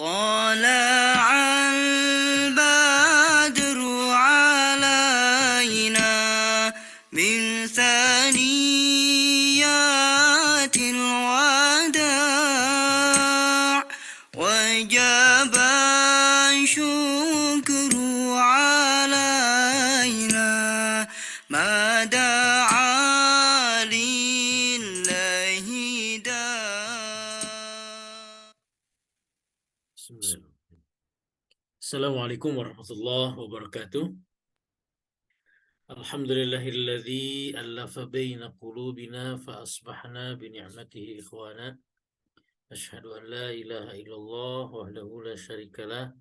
طلع البدر علينا من ثنيات الوداع وجب الشكر علينا ما دعا لله داع. Assalamualaikum warahmatullahi wabarakatuh. Alhamdulillahilladzi allafa baina qulubina fa asbahna bi ni'matihi ikhwana. Asyhadu an la ilaha illallah wahdahu la syarikalah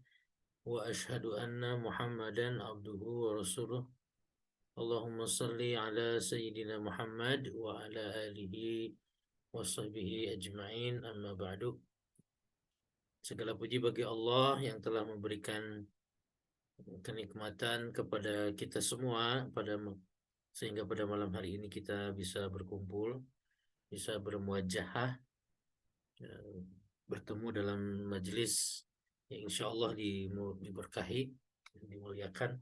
wa asyhadu anna Muhammadan abduhu wa rasuluh. Allahumma salli ala sayyidina Muhammad wa ala alihi wa sahbihi ajma'in, amma ba'du. Segala puji bagi Allah yang telah memberikan kenikmatan kepada kita semua sehingga pada malam hari ini kita bisa berkumpul, bisa bermuajahah, bertemu dalam majelis yang insya Allah diberkahi, dimuliakan.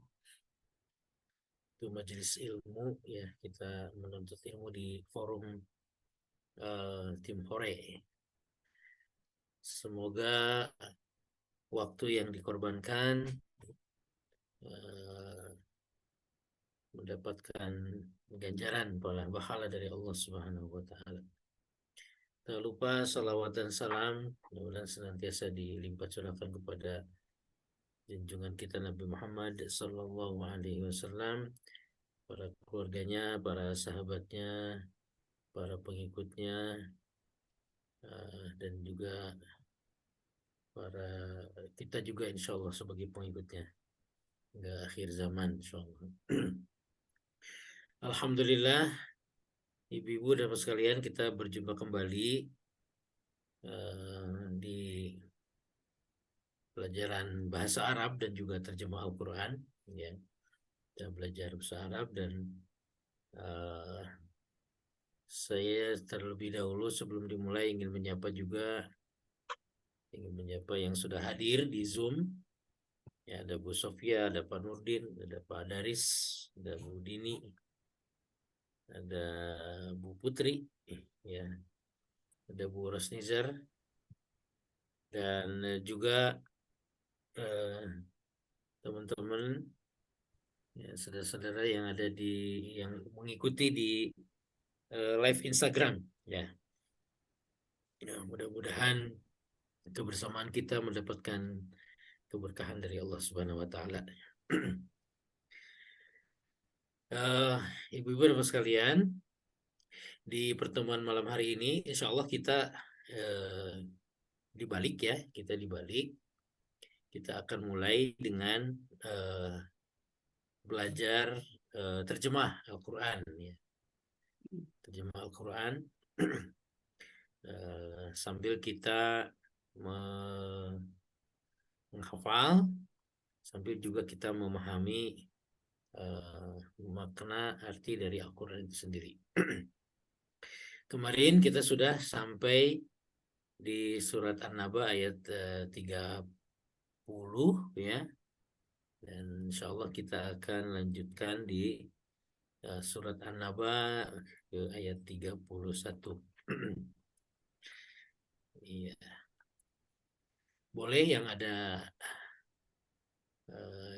Itu majelis ilmu, ya, kita menuntut ilmu di forum Tim Hore. Semoga waktu yang dikorbankan mendapatkan ganjaran pahala dari Allah Subhanahu wa taala. Tak lupa salawat dan salam mudah-mudahan senantiasa dilimpah curahkan kepada junjungan kita Nabi Muhammad sallallahu alaihi wasallam, para keluarganya, para sahabatnya, para pengikutnya, dan juga kita juga insya Allah sebagai pengikutnya hingga akhir zaman insya Allah. Alhamdulillah, ibu-ibu dan bapak sekalian, kita berjumpa kembali di pelajaran bahasa Arab dan juga terjemah Al-Quran. Ya, kita belajar bahasa Arab dan saya terlebih dahulu sebelum dimulai ingin menyapa yang sudah hadir di Zoom. Ya, ada Bu Sofia, ada Pak Nurdin, ada Pak Daris, ada Bu Dini, ada Bu Putri, ya, ada Bu Rosnizar, dan juga teman-teman, ya, saudara-saudara yang mengikuti di live Instagram, ya. Ya, mudah-mudahan kebersamaan kita mendapatkan keberkahan dari Allah Subhanahu wa taala. Ibu-ibu dan bapak sekalian, di pertemuan malam hari ini insya Allah kita dibalik. Kita akan mulai dengan belajar terjemah Al-Quran, ya. Terjemah Al-Quran sambil kita menghafal, sambil juga kita memahami makna arti dari Al-Quran itu sendiri. Kemarin kita sudah sampai di surat An-Naba ayat 30, ya. Dan insya Allah kita akan lanjutkan di surat An-Naba ke ayat 31. Iya. Boleh yang ada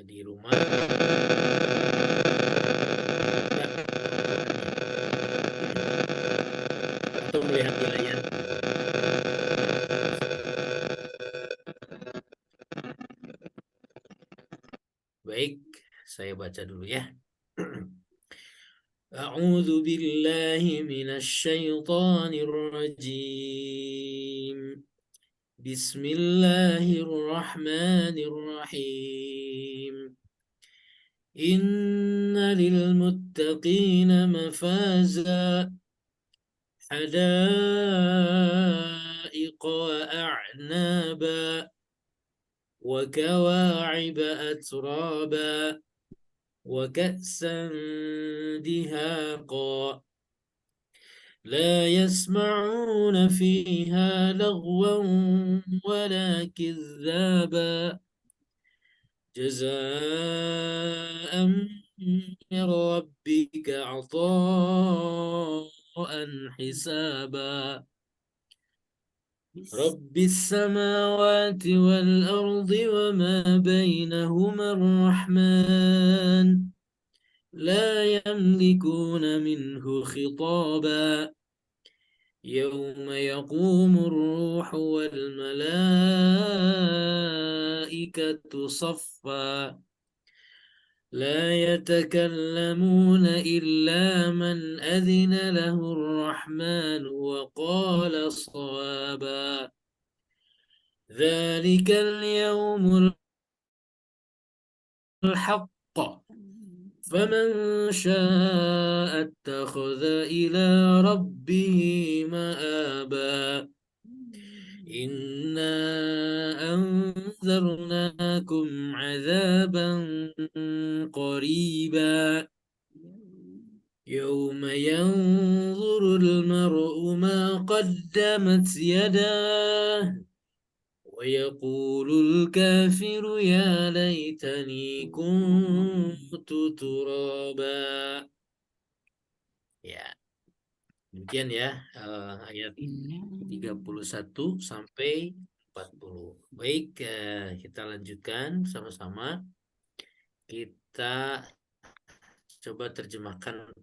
di rumah atau melihat di layar. Baik, saya baca dulu, ya. A'udzu billahi minasy syaithanir rajim. Bismillahirrahmanirrahim. Inna lil muttaqina mafaza hadaiqa wa a'naba wa kawa'iba atraba wa ka'san dihaqa لا يسمعون فيها لغوا ولا كذابا جزاء من ربك عطاء حسابا رب السماوات والأرض وما بينهما الرحمن لا يملكون منه خطابا يوم يقوم الروح والملائكة صفا لا يتكلمون إلا من أذن له الرحمن وقال صوابا ذلك اليوم الحق فمن شاء اتخذ إلى ربه مآبا إنا أنذرناكم عذابا قريبا يوم ينظر المرء ما قدمت يداه ويقول الكافر يا ليتني كنت ترابا. Ya, demikian ya ayat 31 sampai 40. Baik, kita lanjutkan sama-sama. Kita coba terjemahkan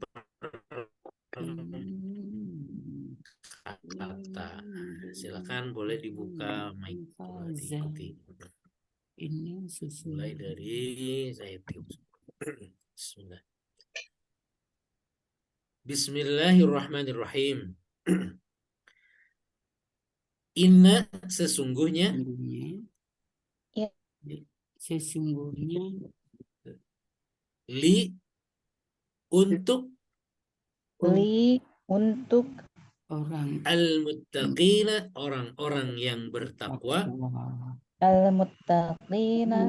kata. Silakan boleh dibuka mic, diikuti. Mulai dari saya. Bismillah. Bismillahirrahmanirrahim. Inna sesungguhnya li untuk orang al-muttaqina orang-orang yang bertakwa Al-muttaqina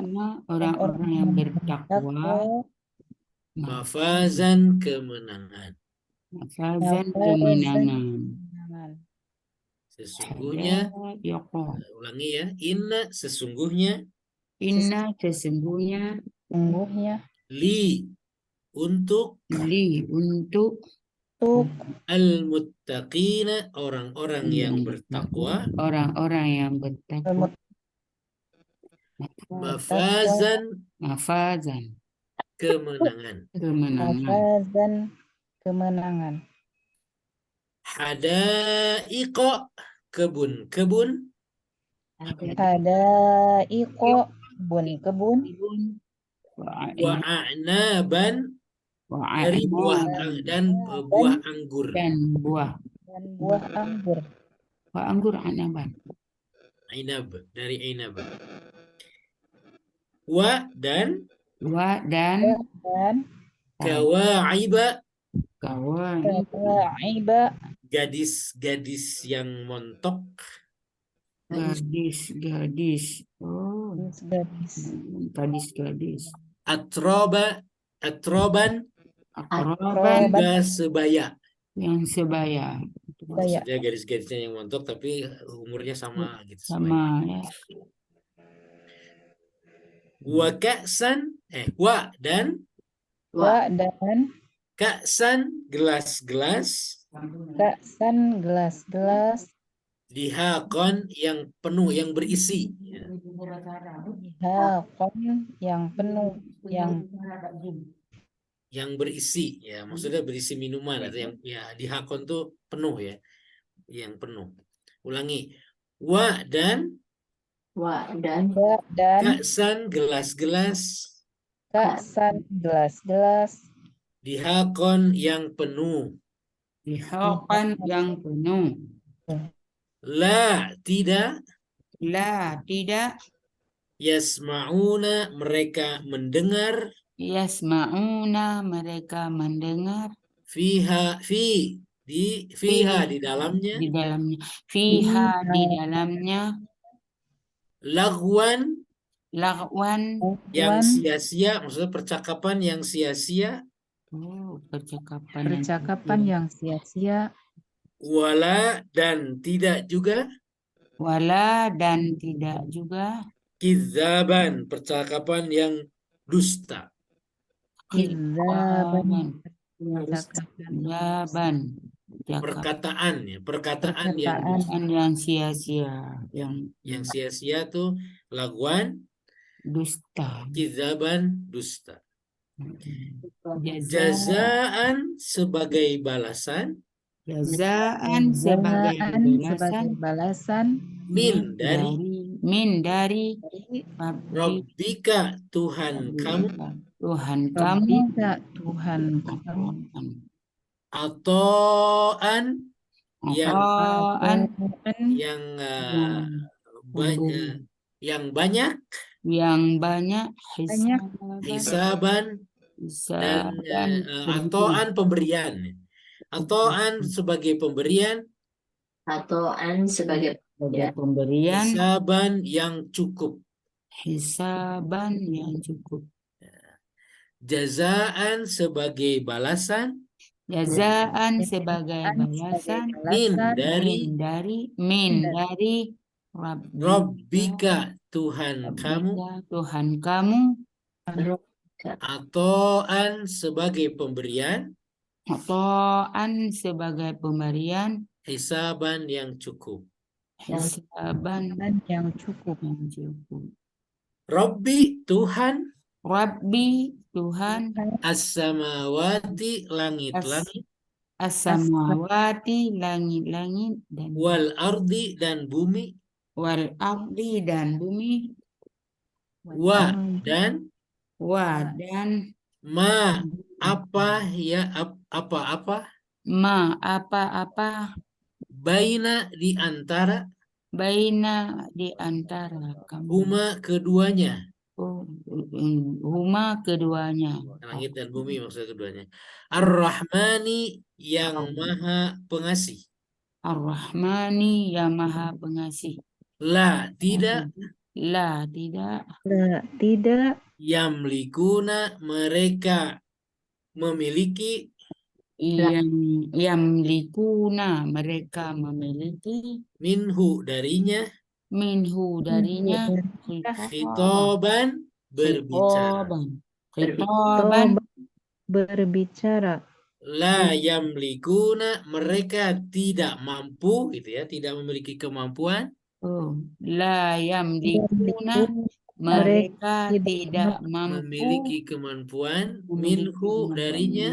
orang-orang yang bertakwa mafazan kemenangan. mafazan kemenangan. Sesungguhnya ulangi ya, inna sesungguhnya sesungguhnya li untuk al-muttaqina orang-orang yang bertakwa mafazan kemenangan. Hadaiqa kebun-kebun. Hadaiqa kebun-kebun. Wa a'naban dari buah dan buah anggur. Buah anggur. Buah anggur anaban. Ainab dari ainab. Wa dan kawaiba gadis-gadis yang montok. Gadis. Oh. Gadis. Atroban juga sebaya. Yang sebaya. Maksudnya gadis-gadisnya yang montok tapi umurnya sama gitu. Sama ya. Wa ka'san dan ka'san gelas-gelas. Dihaqon yang penuh, yang berisi. Dihaqon yang penuh, yang berisi ya, maksudnya berisi minuman atau yang ya dihakon tuh penuh ya, yang penuh. Ulangi. Wa dan ka'san gelas-gelas. Dihakon yang penuh. La tidak. Yasma'una mereka mendengar. Fiha di dalamnya. Lagwan yang sia-sia, maksudnya percakapan yang sia-sia. Percakapan yang sia-sia. wala dan tidak juga, wala dan tidak juga, kizaban percakapan yang dusta. Kidzaban. Jaban, Perkataan yang Perkataan dusta. yang sia-sia, Yang sia-sia tuh laguan, dusta. kizaban, dusta. Jaza, Jazaan sebagai balasan jazaan sebagai Jazaan sebagai balasan balasan min dari dari dari Rabbika Tuhan kamu, Tuhan kamu, Rabbika Tuhan kamu, atoan yang Atoan yang pemberi. yang banyak, Yang banyak hisaban dan hisaban atoan pemberian. Atoan sebagai pemberian, pemberian, hisaban yang cukup. hisaban yang cukup. Jazaan sebagai balasan Jazaan sebagai sebagai balasan min balasan dari Rabbika Tuhan kamu, Tuhan kamu, atoan sebagai pemberian, atoan sebagai pemberian, hisaban yang cukup. hisaban yang cukup. Rabbi Tuhan, Rabbi Tuhan, as-samawati langit-langit, as-samawati langit-langit dan wal ardi dan bumi, wal ardi dan bumi, wa dan dan ma apa ya apa-apa, ma apa-apa baina di antara baina di antara kamu. huma keduanya. Huma keduanya. Langit dan bumi maksud keduanya. Ar-Rahmani yang maha pengasih. Ar-Rahmani yang maha pengasih. La tidak La tidak Tidak yamlikuna mereka memiliki yang likuna mereka memiliki minhu darinya minhu darinya khitoban berbicara. khitoban berbicara. La yamlikuna mereka tidak mampu gitu ya, tidak memiliki kemampuan. La yamlikuna mereka tidak mampu memiliki kemampuan minhu darinya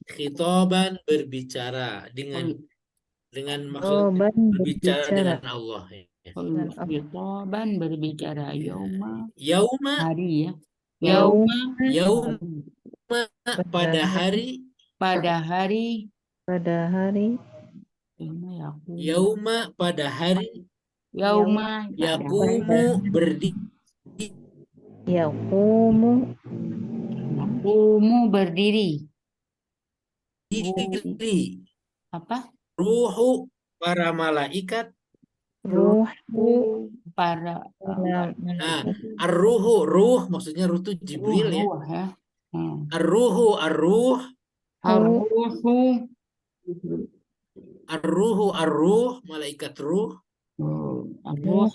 khitoban berbicara dengan maksud berbicara dengan Allah ya. khitoban berbicara yauma Yauma hari ya yauma pada hari yauma pada hari yaqumu berdiri apa ruhu para malaikat para ruh maksudnya ruh itu Jibril ya. Ar-ruhu malaikat ruh,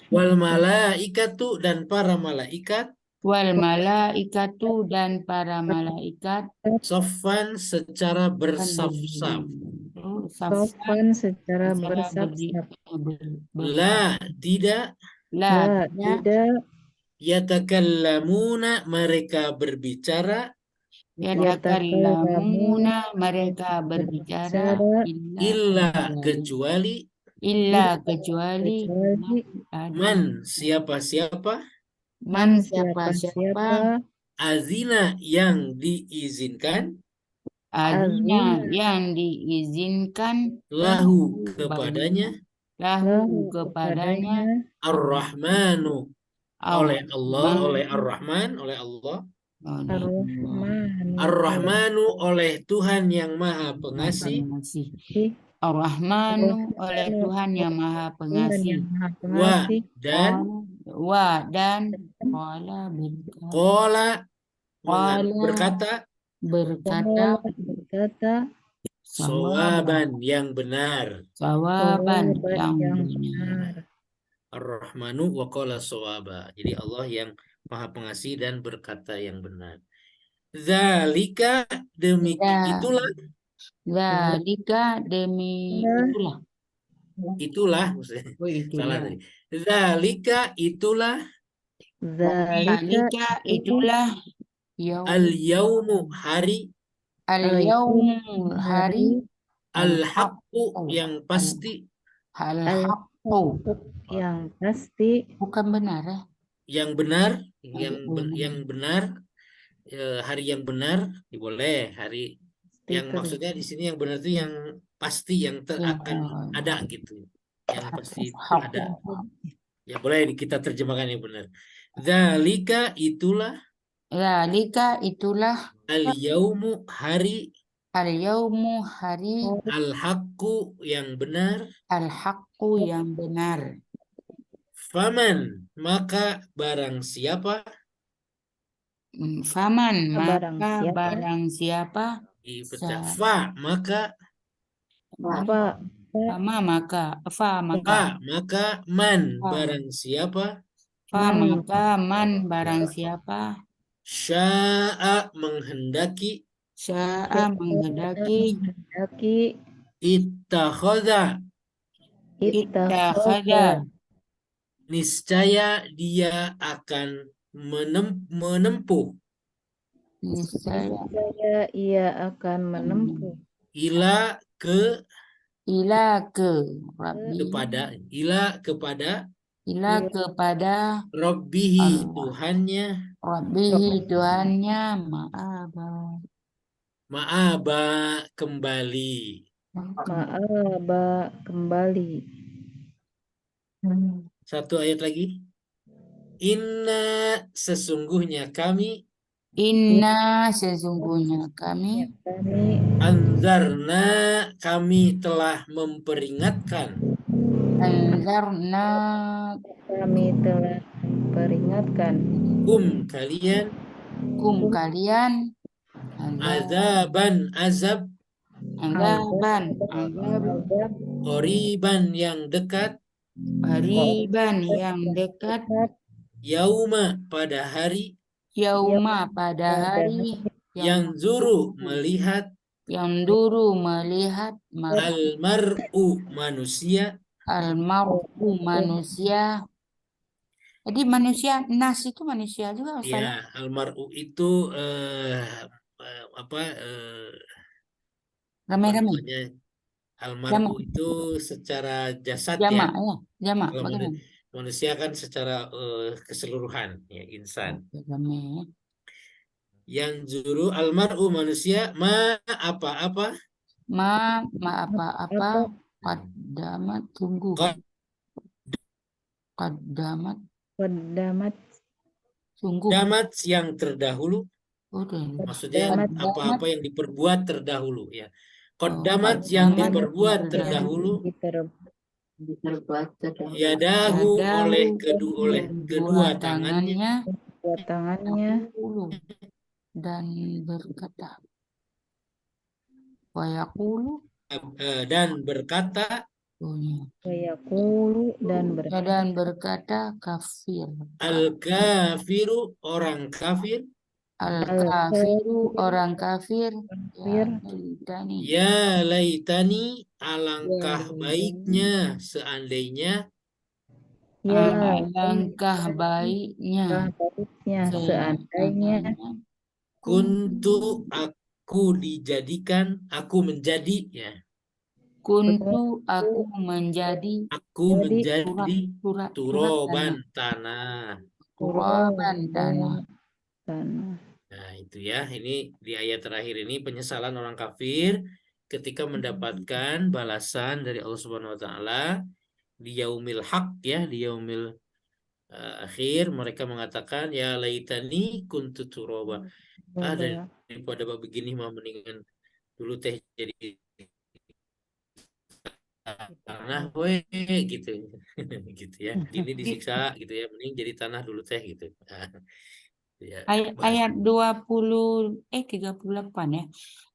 wal malaikatu dan para malaikat, soffan secara bersaf-saf, la tidak yatakallamuna mereka berbicara illa kecuali man siapa azina yang diizinkan lahu kepadanya ar-Rahmanu oleh Allah, oleh Ar-Rahman, oleh Allah, Ar-Rahmanu oleh Tuhan yang Maha Pengasih, Ar-Rahmanu oleh Tuhan yang Maha Pengasih. Dan berkata Sawaban yang benar. Sawaban Sawaban yang yang benar. benar. Ar-Rahmanu wa qala sawaba. Jadi Allah yang Maha Pengasih dan berkata yang benar. Zalika itulah Zalika demi Itulah, itulah maksudnya Oh, salah itulah. tadi. Zalika itulah zalika Zalika itulah yaum al-yaumu hari al-yaumul hari hari al-haqqu al-haqqu yang pasti al-haqqu yang pasti bukan benar ya. yang benar Benar. yang benar hari yang benar boleh hari yang stiker. maksudnya di sini yang benar itu yang pasti yang akan ada gitu yang pasti ada ya boleh kita terjemahkan yang benar. Zalika itulah Zalika itulah al-yaumu hari al-yaumu hari al-haqqu yang benar. al-haqqu yang benar. Faman maka barang siapa Faman Barang maka siapa? barang siapa dipecah fa maka Apa Fama maka fa maka fa maka man Fa. barang siapa fa Man. maka man barang siapa sya'a menghendaki sya'a menghendaki menghendaki ittakhadha ittakhadha niscaya dia akan menempuh niscaya ia akan menempuh ila ila ke Rabbi kepada ila kepada Rabbihi Allah. Tuhannya Rabbihi Tuhannya ma'aba kembali. ma'aba kembali. Satu ayat lagi. Inna sesungguhnya kami Inna sesungguhnya kami Kami anzarna kami telah memperingatkan anzarna kami telah peringatkan kalian kalian azaban azab azaban qoriban yang dekat qariban yang dekat yauma pada hari yauma pada hari yang zuru melihat yang dulu melihat almar'u manusia almar'u manusia. Jadi manusia nas itu manusia juga Ustaz. ya almar'u itu apa Rame-rame. namanya almar'u Jamak. itu secara jasad Jamak ya. ya, jamak Kalau bagaimana? manusia kan secara keseluruhan ya insan. Rame ya. Yang zuru almar'u manusia ma apa-apa Ma apa-apa qaddamat tunggu. Qaddamat Qaddamat sungguh. damat yang terdahulu Udah. maksudnya apa-apa yang diperbuat terdahulu ya. Qaddamat Oh, yang qaddamat diperbuat yang terdahulu Yadahu yadahu oleh kedua tangannya buat tangannya dan berkata wa yaqulu dan berkata wayaqulu dan berkata kafir al-kafiru orang kafir al-kafiru orang kafir ya laitani alangkah baiknya seandainya alangkah baiknya seandainya kuntu aku menjadi ya aku menjadi turoban tanah. Nah, itu ya. Ini di ayat terakhir ini penyesalan orang kafir ketika mendapatkan balasan dari Allah Subhanahu wa taala di yaumil haq ya, di yaumil akhir mereka mengatakan ya laitani kuntu turoba. Daripada begini mah mendingan dulu teh jadi tanah we gitu gitu ya ini disiksa gitu ya mending jadi tanah dulu teh gitu Ya, Ayat 38 ya.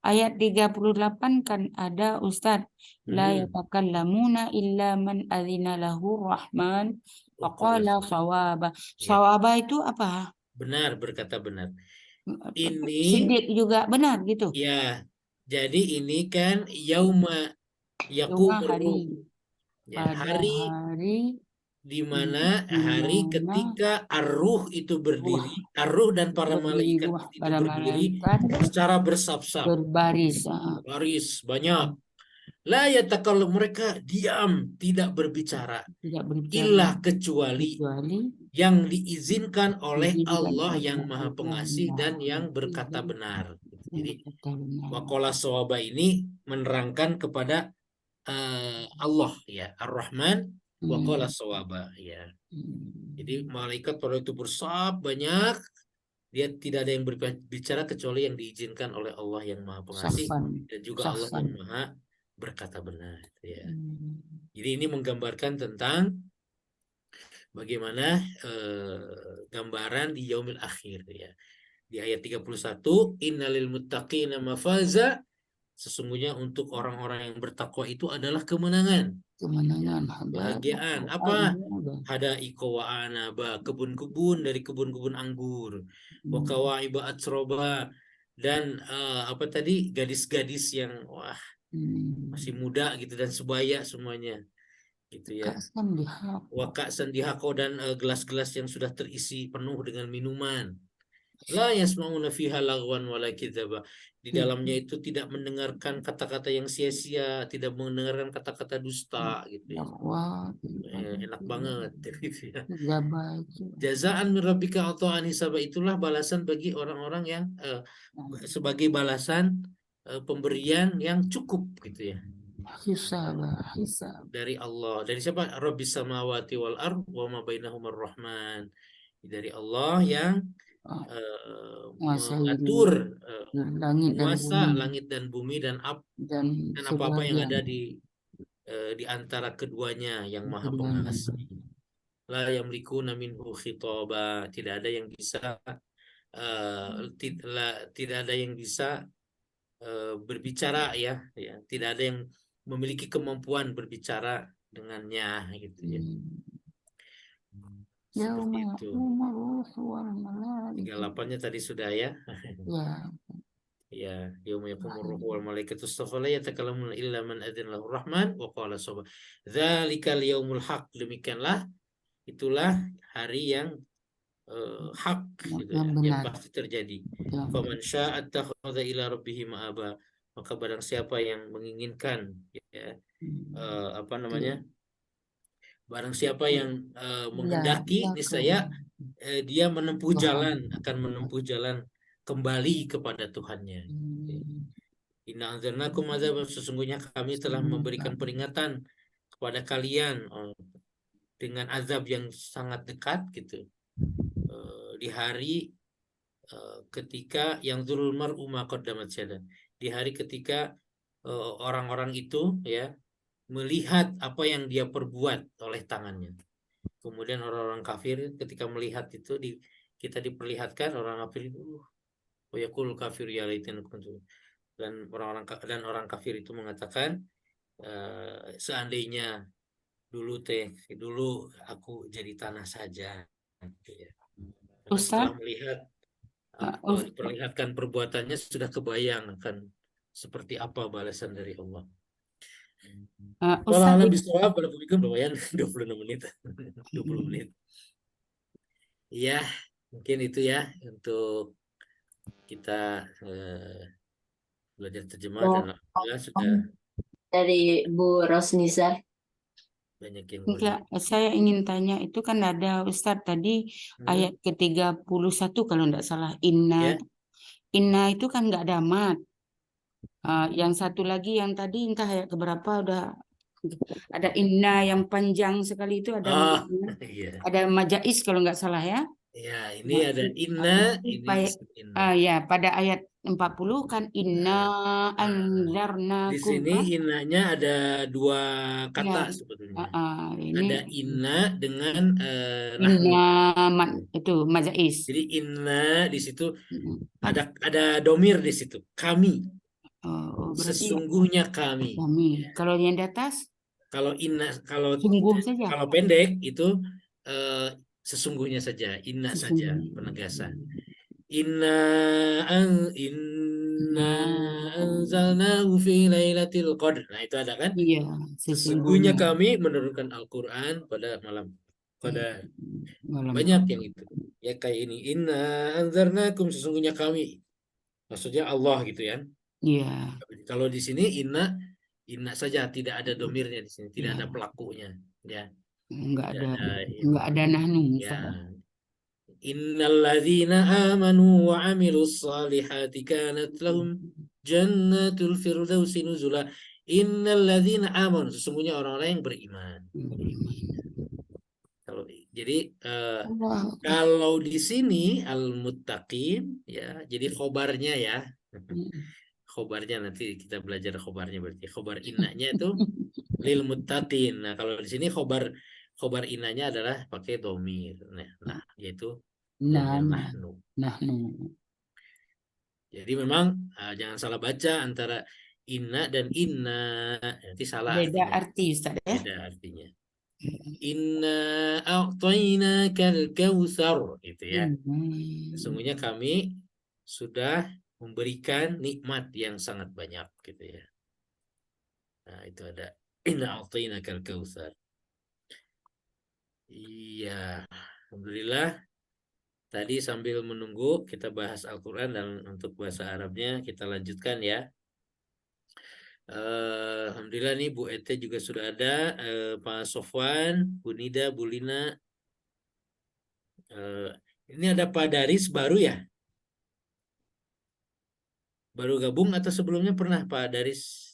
Ayat 38 kan ada Ustadz. La yatakallamuna illa man adzina lahu rahman faqala sawaba. Ya. Sawaba itu apa? Benar, berkata benar. Ini Sidik juga benar gitu. ya, jadi ini kan yauma Cuma yakumur hari ruh. Ya, pada hari hari di mana hari dimana ketika ar-ruh itu berdiri, ar-ruh dan para malaikat berdiri itu para berdiri malaikat secara bersab-sab, berbaris. baris banyak. La yatakallamu, mereka diam, tidak berbicara, Tidak berbicara illa kecuali kecuali yang diizinkan oleh diizinkan Allah oleh yang Maha Allah Pengasih dan yang Maha berkata Pengasih benar. dan Jadi berkata benar. wakola sawaba ini menerangkan kepada Allah ya, Ar-Rahman wakola sawaba ya. Jadi malaikat pada itu bersab banyak, dia tidak ada yang berbicara kecuali yang diizinkan oleh Allah yang Maha Pengasih Safan, dan juga Allah safan. yang Maha berkata benar ya. Jadi ini menggambarkan tentang bagaimana gambaran di yaumil akhir ya. Di ayat 31, innalil muttaqina mafaza, sesungguhnya untuk orang-orang yang bertakwa itu adalah kemenangan. Kemenangan, Kebahagiaan. Apa? Hadaiko wa anaba, kebun-kebun dari kebun-kebun anggur. Wa kawaiba atsroba, dan apa tadi, gadis-gadis yang wah masih muda gitu dan sebaya semuanya gitu ya. Waka sandihako, dan gelas-gelas yang sudah terisi penuh dengan minuman. La yasma'una fiha lagwan wala kidzaba. Di dalamnya itu tidak mendengarkan kata-kata yang sia-sia, tidak mendengarkan kata-kata dusta gitu ya. Enak banget gitu ya. Jazaan min rabbika ata'an hisaba, itulah balasan bagi orang-orang yang sebagai balasan pemberian yang cukup gitu ya. Hisab. Dari Allah. Dari siapa? Rabbis samawati wal ard wa ma bainahumar rahman. Dari Allah yang mengatur menguasa langit dan bumi dan apa-apa yang ada di antara keduanya yang Maha Pengasih. La yamlikuna minhu khitaba, tidak ada yang bisa tidak ada yang bisa berbicara ya, tidak ada yang memiliki kemampuan berbicara dengannya gitu ya. Seperti itu. 38-nya tadi sudah ya. Ya, yauma yaqumur ruhu wal malaikatu saffan la yatakallamuna illa man adzina lahu rahman wa qala sawaba. Dzalikal yaumul haq, demikianlah itulah hari yang hak gitu ya, yang pasti terjadi. Faman syaa'a attakhadha ila rabbih ma'aba, maka barang siapa yang menginginkan ya apa namanya? Barang siapa yang menghendaki, niscaya dia menempuh jalan, akan menempuh jalan kembali kepada Tuhannya. Inna anzarnakum azab, sesungguhnya kami telah memberikan peringatan kepada kalian dengan azab yang sangat dekat gitu. Di hari ketika yang dzulul mar'u ma qaddamat yadah, di hari ketika orang-orang itu ya melihat apa yang dia perbuat oleh tangannya. Kemudian orang-orang kafir ketika melihat itu kita diperlihatkan orang kafir itu yaqul kafir ya laitana kuntu, dan orang kafir itu mengatakan seandainya dulu aku jadi tanah saja gitu ya. Setelah melihat diperlihatkan perbuatannya sudah kebayang akan seperti apa balasan dari Allah. Kalau bisa pada pemikiran lumayan 26 menit. 20 menit. Ya, mungkin itu ya untuk kita belajar terjemah dan alhamdulillah sudah dari Bu Rosnisa. Banyak yang enggak, saya ingin tanya, itu kan ada Ustadz tadi ayat ke-31 kalau enggak salah, inna. Inna itu kan enggak ada mat. Yang satu lagi yang tadi entah ayat keberapa udah ada inna yang panjang sekali itu ada ada majais kalau nggak salah ya. Ya, ini ada inna, ini ya pada ayat 40 kan inna Di anzarnakum. sini innanya ada dua Ya, kata sebetulnya. ini Ada inna dengan nahnu. inna itu mazais. Jadi inna di situ Ada ada domir di situ. Kami. berarti Sesungguhnya kami. kami. Kalau yang di atas Kalau inna, sungguh saja. kalau pendek itu sesungguhnya saja, inna saja Sesungguhnya. penegasan. Inna anzalnahu fi lailatul qadr. Nah, itu ada kan? Iya, Sesungguhnya sesungguhnya. kami menurunkan Al-Qur'an pada malam. Pada Malam. banyak yang itu. Ya kayak ini. Inna anzarnakum, sesungguhnya kami. Maksudnya Allah gitu ya. Iya. Kalau di sini inna saja, tidak ada domirnya di sini, tidak Iya. ada pelakunya, ya. Enggak Tidak ada, ada nahnu. ya. Innalladzina amanu wa amilus salihati kanat lahum jannatul firdausi nuzula. Innalladzina amanu, sesungguhnya orang-orang yang beriman. Jadi kalau di sini al-muttaqin ya, jadi khobarnya ya. Khobarnya nanti kita belajar khobarnya, berarti khobar innanya itu lil muttaqin. Nah, kalau di sini khobar innanya adalah pakai domir. Nah, yaitu domir nahnu. Jadi memang jangan salah baca antara inna dan inna, nanti salah. Beda arti, Ustaz ya. Beda artinya. Inna a'tainakal kautsar, gitu ya. Sesungguhnya kami sudah memberikan nikmat yang sangat banyak, gitu ya. Nah, itu ada inna a'tainakal kautsar. Iya, alhamdulillah. Tadi sambil menunggu kita bahas Al-Quran, dan untuk bahasa Arabnya kita lanjutkan ya. Alhamdulillah nih Bu Ete juga sudah ada, Pak Sofwan, Bu Nida, Bu Lina. Ini ada Pak Daris baru ya? Baru gabung atau sebelumnya pernah Pak Daris?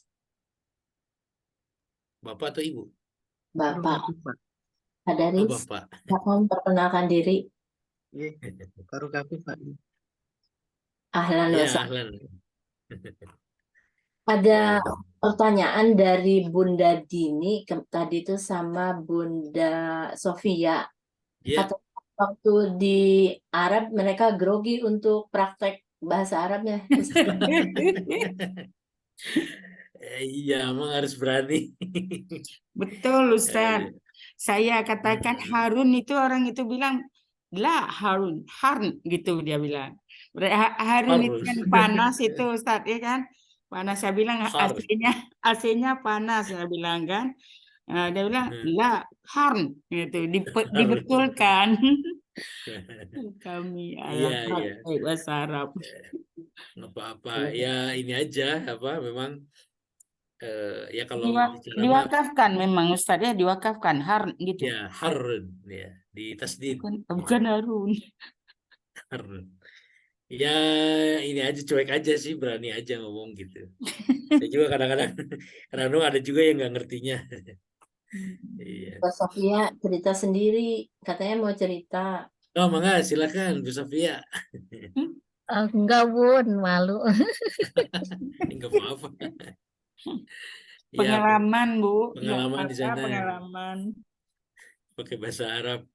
Bapak atau Ibu? Bapak. Pak Daris, Bapak. mohon perkenalkan diri. Baru gabung Pak. Ahlan Ya, wa sahlan. ahlan. Ada pertanyaan dari Bunda Dini tadi itu sama Bunda Sofia. Ya. Kata waktu di Arab mereka grogi untuk praktek bahasa Arabnya. Iya, emang harus berani. Betul, Ustaz. Saya katakan Harun itu, orang itu bilang, lah Harun, Harn gitu dia bilang. Harun itu kan panas itu, Ustaz, ya kan? Panas, saya bilang AC-nya panas, saya bilang kan. Dia bilang, lah Harn gitu, dibetulkan. Kami praktek bahasa Arab. Nggak apa-apa, ya ini aja memang ya kalau diwakafkan memang Ustaz ya, diwakafkan Harn gitu. Ya, Harun ya, di tasdid. Bukan Harun. Harun. Ya ini aja, cuek aja sih, berani aja ngomong gitu. Saya juga kadang-kadang ada juga yang nggak ngertinya. Iya. Bu Sofia cerita sendiri, katanya mau cerita. Oh, mangga silakan Bu Sofia. Enggak Bun, malu. Enggak apa-apa. Pengalaman ya, Bu. Pengalaman di sana. Pengalaman. Pakai bahasa Arab.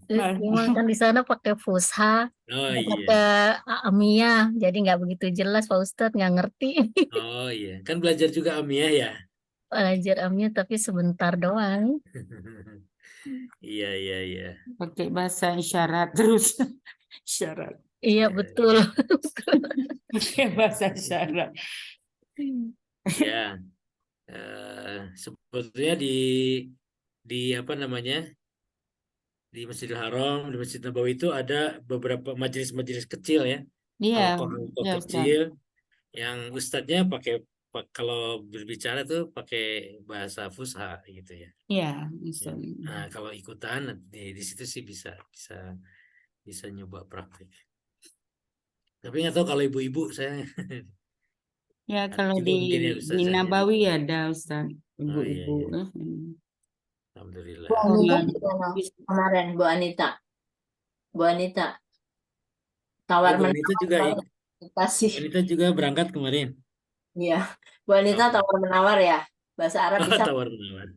Cuma kan di sana pakai fusha, pakai amiyah, jadi nggak begitu jelas Pak Ustadz, nggak ngerti. Oh iya, kan belajar juga amiyah ya? Belajar amiyah tapi sebentar doang. Iya. Pakai bahasa isyarat terus. Isyarat. Iya betul. Pakai bahasa isyarat. Ya, sebetulnya di apa namanya, di Masjidil Haram, di Masjid Nabawi itu ada beberapa majelis-majelis kecil ya. Iya. Kelompok kecil yang ustadznya kalau berbicara tuh pakai bahasa fusha gitu ya. Iya. Nah, kalau ikutan di situ sih bisa nyoba praktik. Tapi nggak tahu kalau ibu-ibu saya. Ya kalau di Nabawi ada Ustaz, ibu-ibu. Iya. Alhamdulillah. Bu Anita kemarin, Bu Anita. Tawar Bu Anita juga Kasih. Wanita juga berangkat kemarin. Iya. Bu Anita Oke. tawar-menawar ya. Bahasa Arab bisa. Tawar-menawar.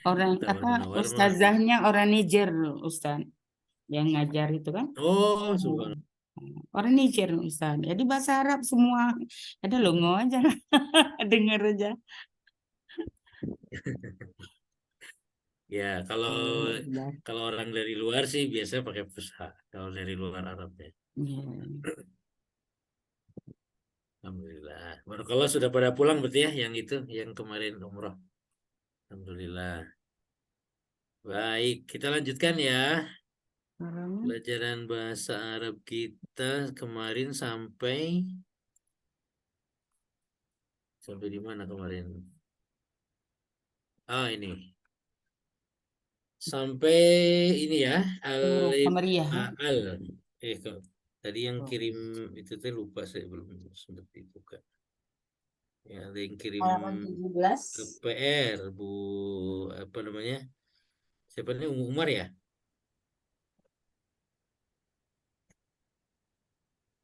Orang apa Tawar-menawar mah. ustazahnya orang Niger, Ustaz. Yang ngajar itu kan. Oh, subhanallah. Orang Niger, Ustaz. Jadi bahasa Arab semua. Ada longo aja. Dengar aja. Ya, kalau Iya. kalau orang dari luar sih biasa pakai fusha. Kalau dari luar Arabnya. Iya. Alhamdulillah. Baru kalau sudah pada pulang berarti ya yang itu, yang kemarin umroh. Alhamdulillah. Baik, kita lanjutkan ya. Orangnya Pelajaran bahasa Arab kita kemarin sampai di mana kemarin? Ah, ini. Sampai ini ya, huruf alif Qamariyah. al. Kok tadi yang Oh. kirim itu teh lupa saya belum sempat dibuka. Ya, ada yang kirim Halaman 17. ke PR, Bu apa namanya? Siapa nih Umar ya?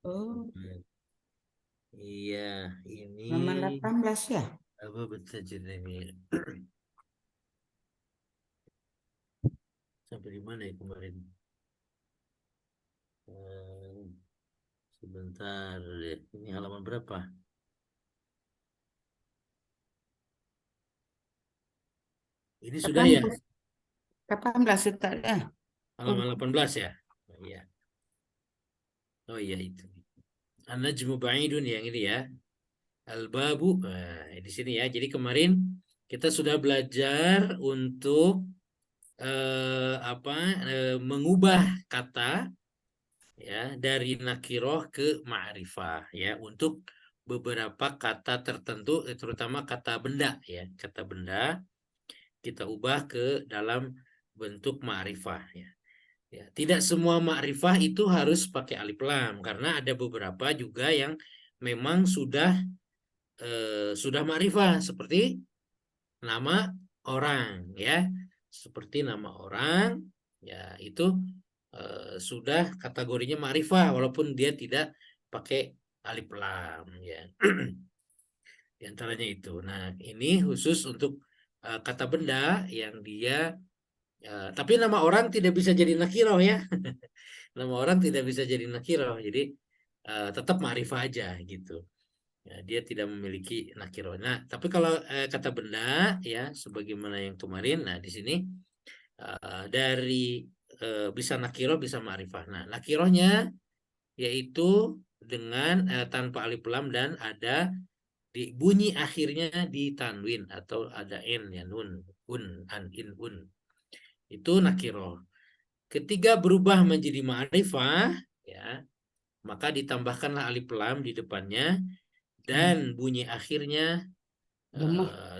Oh, Iya, ini halaman 18 ya? apa betul ceritanya? Sampai di mana ya kemarin? Sebentar deh. Ini halaman berapa? Ini sudah ya? 18 Ustaz ya. Halaman 18 ya? Oh, iya. Oh iya itu. An-najmu ba'idun yang ini ya. Al-babu. Nah, di sini ya. Jadi kemarin kita sudah belajar untuk mengubah kata ya dari nakiroh ke ma'rifah ya untuk beberapa kata tertentu terutama kata benda ya. Kata benda kita ubah ke dalam bentuk ma'rifah ya. Ya, tidak semua ma'rifah itu harus pakai alif lam karena ada beberapa juga yang memang sudah ma'rifah seperti nama orang ya. Seperti nama orang ya itu sudah kategorinya ma'rifah walaupun dia tidak pakai alif lam ya. Di antaranya itu. Nah, ini khusus untuk kata benda yang dia tapi nama orang tidak bisa jadi nakiroh ya. Nama orang tidak bisa jadi nakiroh. Jadi tetap ma'rifah aja gitu. Ya, dia tidak memiliki nakiroh. Nah, tapi kalau kata benda ya sebagaimana yang kemarin, nah di sini dari bisa nakiroh bisa ma'rifah. Nah, nakirohnya yaitu dengan tanpa alif lam dan ada di bunyi akhirnya di tanwin atau ada n ya nun an in un. Itu nakiroh. Ketika berubah menjadi ma'rifah ya, maka ditambahkanlah alif lam di depannya dan bunyi akhirnya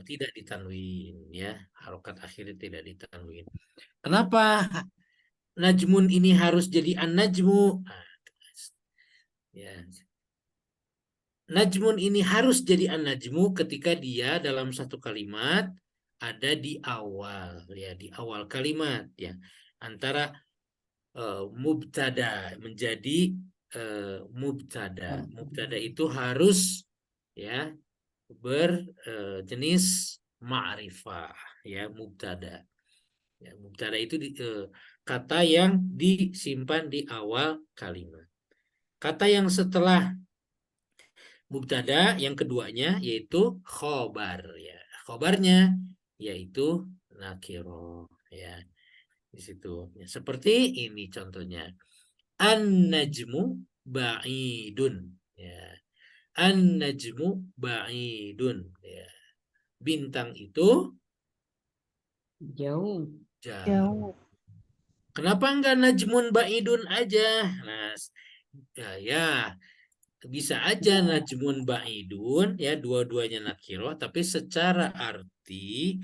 tidak ditanwin ya, harokat akhirnya tidak ditanwin. Kenapa najmun ini harus jadi an-najmu? Ya. Najmun ini harus jadi an-najmu ketika dia dalam satu kalimat ada di awal ya, di awal kalimat ya. Antara mubtada menjadi mubtada. Mubtada itu harus ya berjenis ma'rifah ya mubtada. Ya, mubtada itu kata yang disimpan di awal kalimat. Kata yang setelah mubtada yang keduanya yaitu khobar ya. Khobarnya yaitu nakiroh ya. Di situ. Ya, seperti ini contohnya. An-najmu ba'idun ya. An-najmu ba'idun ya. Bintang itu Jauh. jauh. Kenapa enggak najmun ba'idun aja? Nah, ya bisa aja najmun ba'idun ya dua-duanya nakiroh tapi secara arti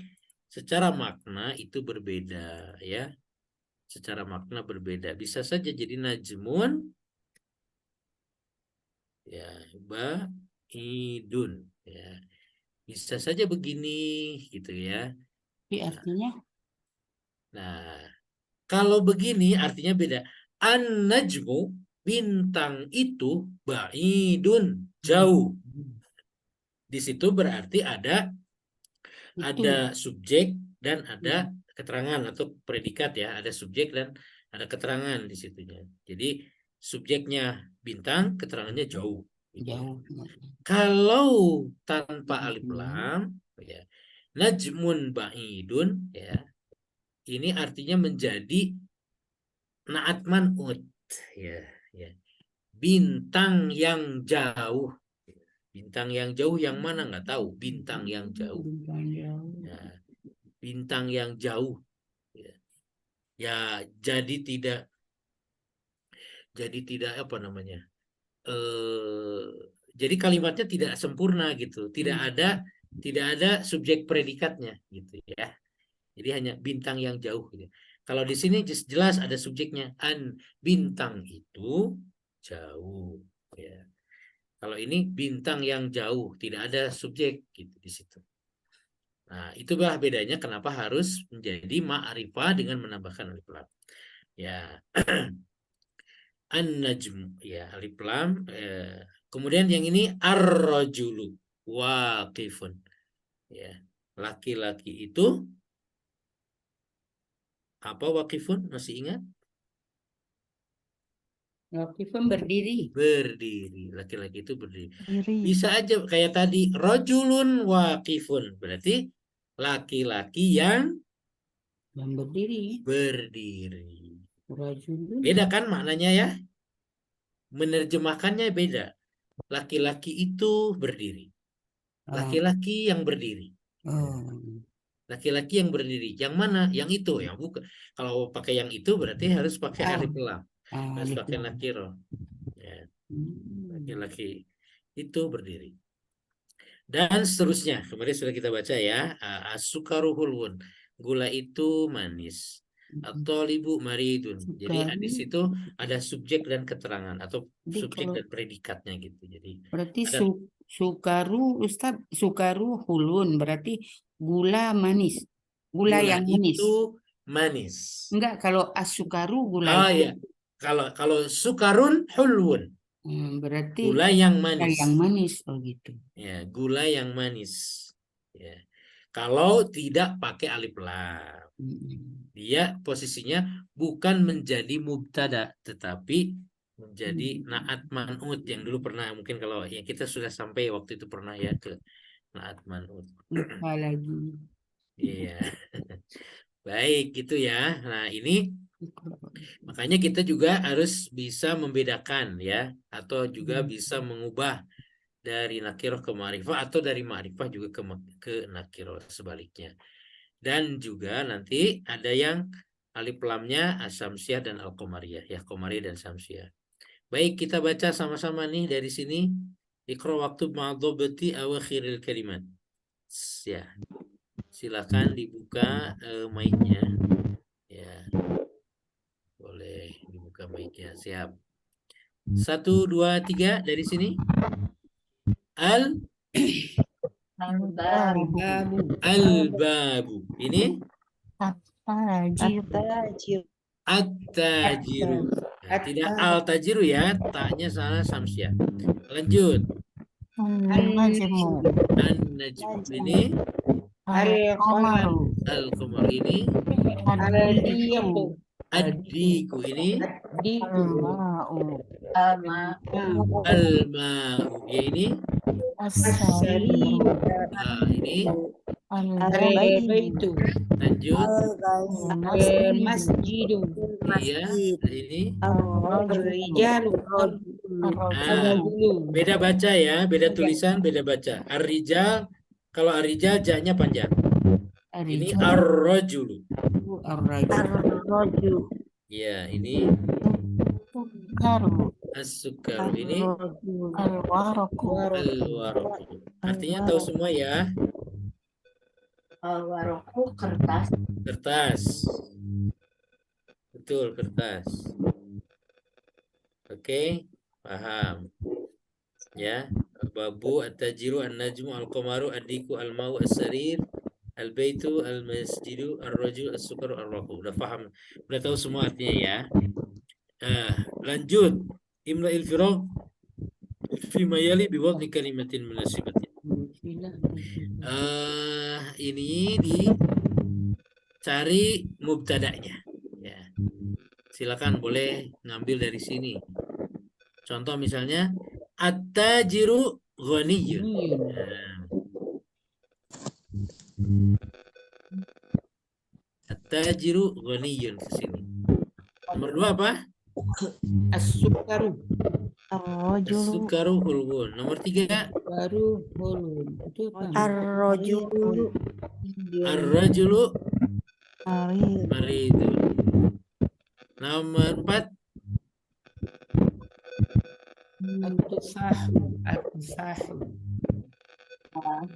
secara makna itu berbeda ya. Secara makna berbeda. Bisa saja jadi najmun ya ba'idun ya. Bisa saja begini gitu ya. Tapi artinya Nah, kalau begini artinya beda. An-najmu, bintang itu, ba'idun, jauh. Di situ berarti ada subjek dan ada keterangan atau predikat ya, ada subjek dan ada keterangan di situnya. Jadi subjeknya bintang, keterangannya jauh. Jauh. Kalau tanpa alif lam, ya, najmun ba'idun, ya, ini artinya menjadi naat man'ut, ya, ya, bintang yang jauh. Bintang yang jauh yang mana nggak tahu. Bintang yang jauh. Ya, bintang yang jauh. Ya, jadi tidak apa namanya? Jadi kalimatnya tidak sempurna gitu. Tidak ada subjek predikatnya gitu ya. Jadi hanya bintang yang jauh gitu. Kalau di sini jelas ada subjeknya, an, bintang itu jauh ya. Kalau ini bintang yang jauh, tidak ada subjek gitu di situ. Nah, itulah bedanya kenapa harus menjadi ma'rifah dengan menambahkan alif lam. Ya. An-najm, ya, alif lam. Kemudian yang ini ar-rajulu waqifun. Ya. Laki-laki itu apa waqifun? Masih ingat? Waqifun berdiri. Berdiri. Laki-laki itu berdiri. Bisa aja kayak tadi rajulun waqifun. Berarti laki-laki yang berdiri. Berdiri. Rajulun. Beda kan maknanya ya? Menerjemahkannya beda. Laki-laki itu berdiri. Laki-laki yang berdiri. Laki-laki yang berdiri. Yang mana? Yang itu. Yang bukan. Kalau pakai yang itu berarti harus pakai alif lam. Harus pakai nakiro. Ya. Laki-laki itu berdiri. Dan seterusnya. Kemarin sudah kita baca ya. As-sukaru hulwun. Gula itu manis. At-thalibu maridun. Jadi di situ ada subjek dan keterangan atau subjek dan predikatnya gitu. Jadi berarti ada, sukaru, Ustaz, sukaru hulun berarti gula manis. Gula yang manis. Itu manis. Enggak, kalau as-sukaru gula ya. Kalau sukarun hulwun. Berarti gula yang manis. Yang manis, oh gitu. Ya, gula yang manis. Ya. Kalau tidak pakai alif lam. Dia posisinya bukan menjadi mubtada tetapi menjadi naat man'ut yang dulu pernah mungkin kalau ya kita sudah sampai waktu itu pernah ya ke naat man'ut. Lupa lagi. Iya. Baik gitu ya. Nah, ini makanya kita juga harus bisa membedakan ya atau juga bisa mengubah dari nakirah ke ma'rifah atau dari ma'rifah juga ke nakirah sebaliknya. Dan juga nanti ada yang alif lamnya as-samsiyah dan al-qamariyah, ya, qamariyah dan samsiyah. Baik, kita baca sama-sama nih dari sini. Iqra waktu ma'dhabati awakhiril kalimat. Ya. Silakan dibuka mic-nya. Ya. Boleh dibuka mic-nya. Siap. 1 2 3 dari sini. Al-babu. Ini at-tajiru. Nah, tidak al-tajiru ya, taknya salah samsiah. Lanjut. An-najmu. Ini al-qamar ini ad-diku ini al-ma'u ya ini ini Al-baitu. lanjut Al-masjidu. iya ini Ar-rijalu. beda baca ya, beda tulisan, beda baca. Ar-rijal, kalau ar-rijal ja-nya panjang. Ini ar-rajulu. Ya, ini as-sukaru. Ini al-waraqu. Artinya tahu semua ya. Al-waraqu kertas. Kertas. Betul, kertas. Oke, paham. Ya, babu, at-tajiru, an-najmu, al-qamaru, ad-diku, al-mau, as-sarir, al-baitu, al-masjidu, ar-rajul, as-sukaru, ar-raqu. Udah paham. Udah tahu semua artinya ya. Lanjut. Imla'il firaq fima yali biwadhi kalimatin munasibatin. Ini dicari mubtada'nya. Ya. Silakan boleh ngambil dari sini. Contoh misalnya at-tajiru ghaniyun. At-tajiru ghaniyun ke sini. Nomor 2 apa? As-sukaru. As-sukaru hulwun. Nomor 3 Baru hulun. Itu apa? Ar-rajulu ar-rajulu marid. maridun. Nomor 4 At-tufahu. At-tufahu.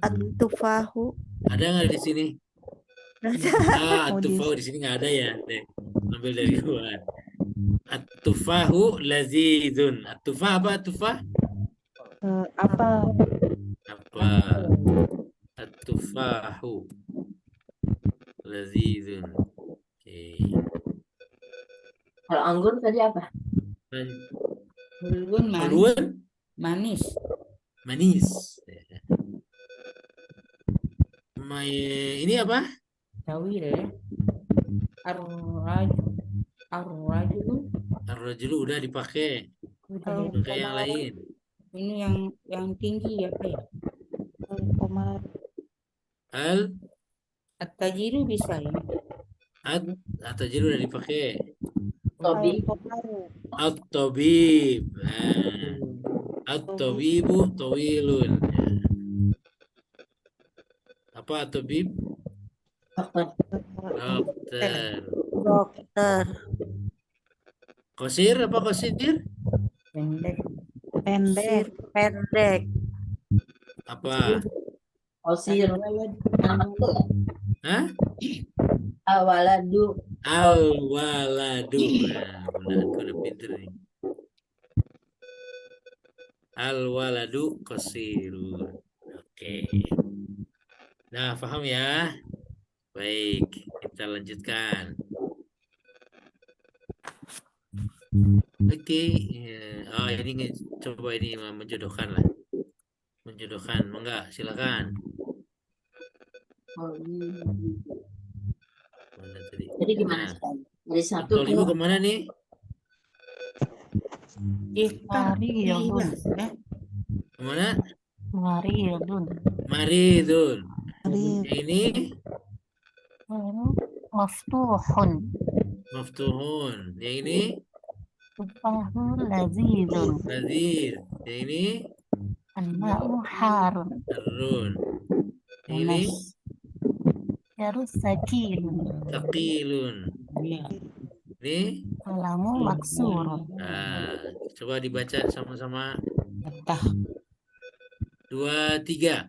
At-tufahu. ada nggak di sini? Oh, At-tufahu di sini nggak ada ya. Deh, ambil dari luar. At-tufahu lazizun. At-tufah apa? At-tufah apa? apa? At-tufahu lazizun. Oke. Kalau anggur tadi apa? Hulun manis. Hulwun Manis. manis. Ini apa? Tawil ya. Ar-rajul. Ar-rajulu. Ar-rajulu udah dipakai. Udah. Pakai yang lain. Ini yang tinggi apa ya? Komar. Al At-tajiru bisa ya. at-tajiru udah dipakai. Tobi. At-tabib. Nah, at-tabibu tawilun. Apa at-tabib? Dokter. Dokter. Qasir apa qasir? Pendek. Pendek. Pendek. Apa? Osir. Anak tuh. Hah? Awaladu. Al-waladu. Nah, benar, aku udah pinter nih. Al-waladu qasirun. Oke. Nah, paham ya? Baik, kita lanjutkan. Oke. Oh, ini coba ini menjodohkan lah. Menjodohkan, enggak? Silakan. Mana tadi? Jadi gimana? Nah, Dari satu Abdul Ibu kemana nih? Maridun. Ya. Kemana? Maridun. Maridun. Marid. Yang ini Maftuhun. maftuhun. Yang ini Tufahu lazizun. lazir. Yang ini An-ma'u harun. harun. Yang ini Yarus sakilun. taqilun. Iya. Ini Kalamu maksurun. nah, coba dibaca sama-sama. Atah. 2, 3.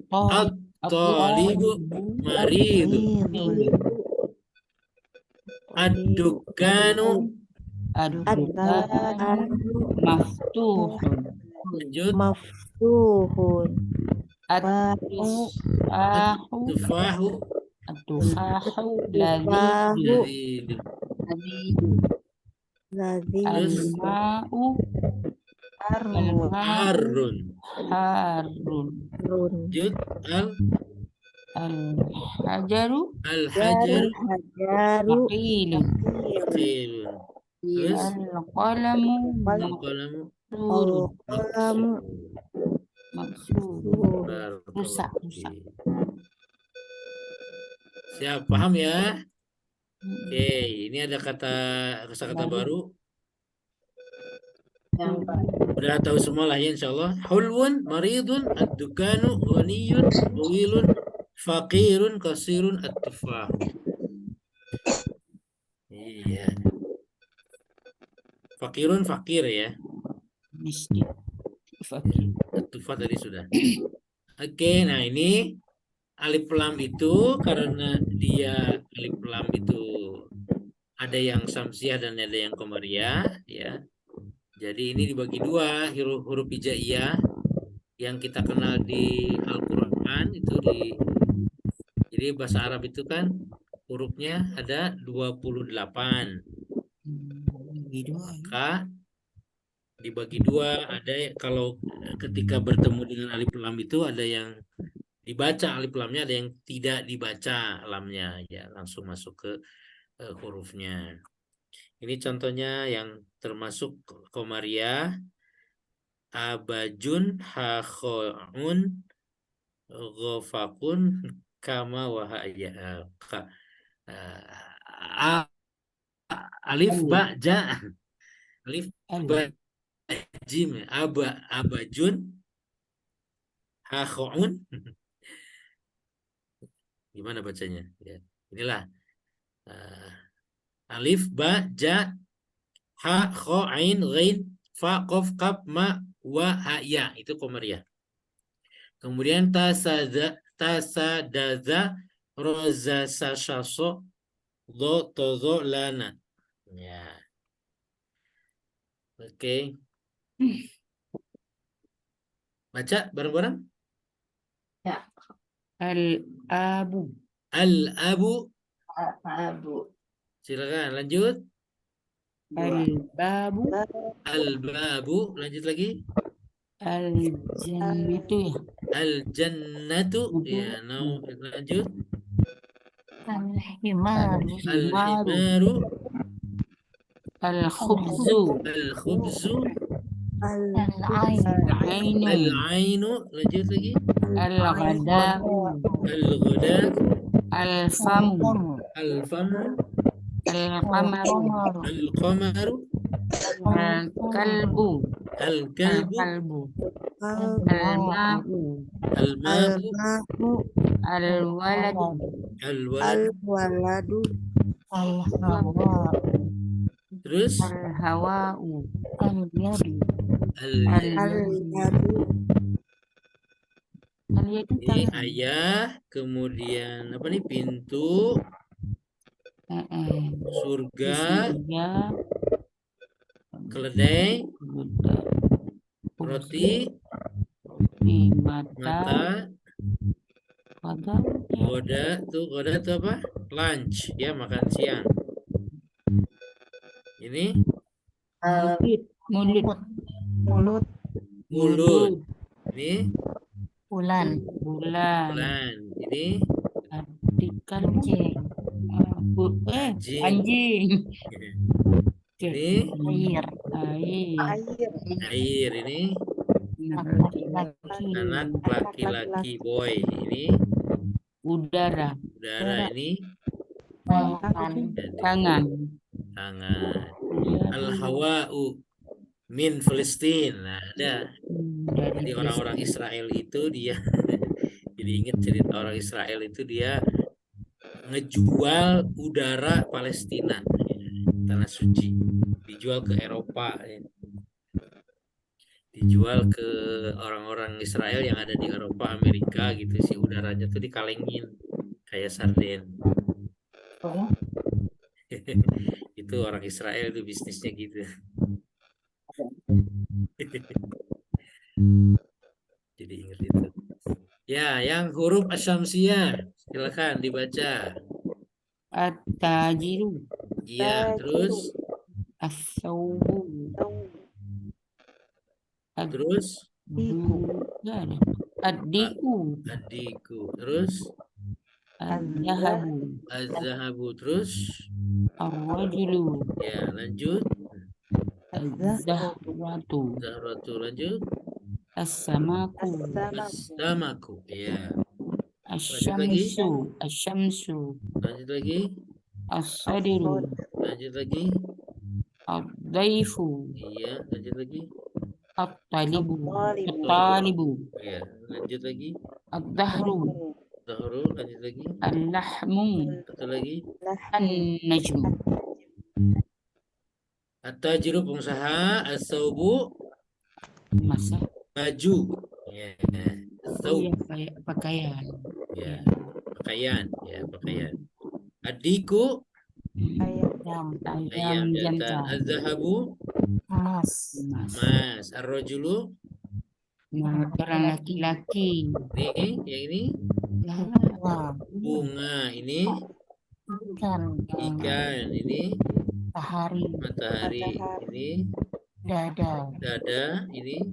Oh, At-talibu maridun. Ad-dukanu ad-dukanu maftuhun. lanjut. Maftuhun. At-tufahu. Tufahu At-tufahu lazizun. Lazizun. al-ma'u Harun. Harun. harun. Lanjut. Al-hajaru Al-hajar Hajaru. thaqilun. taqilun. Terus Al-qalamu al-qalamu maqsurun. Qalamu. Rusak. Siap, paham ya? Oke, ini ada kata baru. yang Udah tahu semua lah ya insyaallah. Hulwun, maridun, ad-dukanu, ghaniyun, tawilun, faqirun, qasirun, at-tufah. Iya. Faqirun fakir ya. Miskin. Fakir. At-tufah tadi sudah. Oke, nah ini alif lam itu karena dia alif lam itu ada yang samsiah dan ada yang qamariyah ya. Jadi ini dibagi dua, huruf hijaiyah yang kita kenal di Al-Qur'an itu jadi bahasa Arab itu kan hurufnya ada 28. maka dibagi dua. Ada kalau ketika bertemu dengan alif lam itu ada yang dibaca alif lamnya, ada yang tidak dibaca lamnya, ya langsung masuk ke hurufnya. Ini contohnya yang termasuk komariah. Abajun, hakhoun, ghafakun, kama wahaya. Alif ba ja, alif ba jim, abajun, hakhoun. Gimana bacanya? Ya, inilah alif ba ja ha kho ain ghain fa qaf kaf ma wa ha ya, itu komariah. Kemudian tasadaza roza sashaso do tozo lana. Ya. Oke. Baca bareng-bareng. Ya. Al-abu. Al-abu. Abu. Silakan lanjut. Al-babu. Al-babu. Lanjut lagi. Al-jannatu ya. Al-jannatu. Ya, now lanjut. Al-himar. Al-himaru. Al-khubzu. Al-khubzu. Al-ain. Al-ainu. Al-ainu. Lanjut lagi. Al-ghada'u. Al-ghadatu. Al-famu. Al-famu. Al-qamaru. Al-qamaru. Al-kalbu. Al-kalbu. Al-kalbu. Al-ma'u. Al-ma'u. Al-waladu. Al-walad. Al-waladu. Al-hawa. Terus Al-hawa'u. Al-yadu. Al-yadu. Al-yadu ini tangan. ayah, kemudian apa nih, pintu, surga, Surga. keledai, Buddha. roti, Mata. mata, Pada. goda tuh apa? Lunch, ya, makan siang. Ini Mulut. Mulut. mulut. Ini Bulan. Bulan. bulan. Ini Artikel. Anjing. anjing. Anjing. Oke. Ini Air. Air. Air. air. Ini Laki-laki. anak laki-laki, boy. Ini Udara. udara. Ini Tangan. Tangan. tangan. Al-hawa'u min Palestina. Nah, ada. Jadi orang-orang Israel itu dia jadi ingat cerita orang Israel itu dia ngejual udara Palestina, tanah suci, dijual ke Eropa, dijual ke orang-orang Israel yang ada di Eropa, Amerika gitu. Si udaranya tuh dikalengin kayak sarden. Itu orang Israel itu bisnisnya gitu. Jadi ingat itu. Ya, yang huruf asyamsiyah silakan dibaca. At-tajiru. Iya, terus As-sawbu. terus Ad-diku. adiku, terus Az-zahabu. az-zahabu, terus Ar-rajulu. ya lanjut. Az-zahratu. Zahratu, lanjut. As-samaku. As-samaku, ya. Asy-syamsu. Asy-syamsu. Lanjut lagi. As-sadiru. Lanjut lagi. Ad-daifu. Iya, lanjut lagi. At-talibu. At-talibu. Ya, lanjut lagi. Ad-dahru. Zahru, lanjut lagi. Al-lahmu. Satu lagi. An-najmu. At-tajiru, pengusaha. As-saubu, Masa. baju. Ya. As-saub, Iya, kayak pakaian. ya. Pakaian, ya, pakaian. Adiku, Ayam. Ayam jantan. jantan. Az-zahabu, Emas. Mas. mas. Ar-rajulu, Nah, orang laki-laki. nih, yang ini Bunga. bunga, ini Ikan. ikan, ini Matahari, Matahari. Ini dada, dada. Ini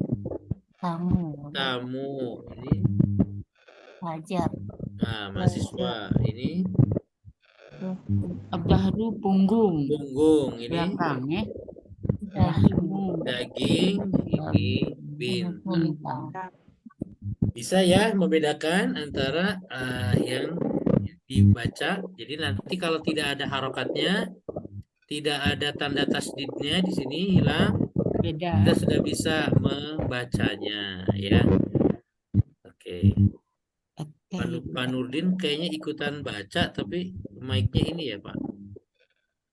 tamu, tamu. Ini pelajar, mahasiswa. Ini abdahru, punggung, punggung. Ini belakang ya, Daging. daging. Ini bintang. bintang. Bisa ya membedakan antara yang dibaca. Jadi nanti kalau tidak ada harokatnya, tidak ada tanda tasdidnya di sini hilang, Beda. kita sudah bisa membacanya ya. Oke. Pak Nurdin kayaknya ikutan baca tapi mic-nya ini ya Pak.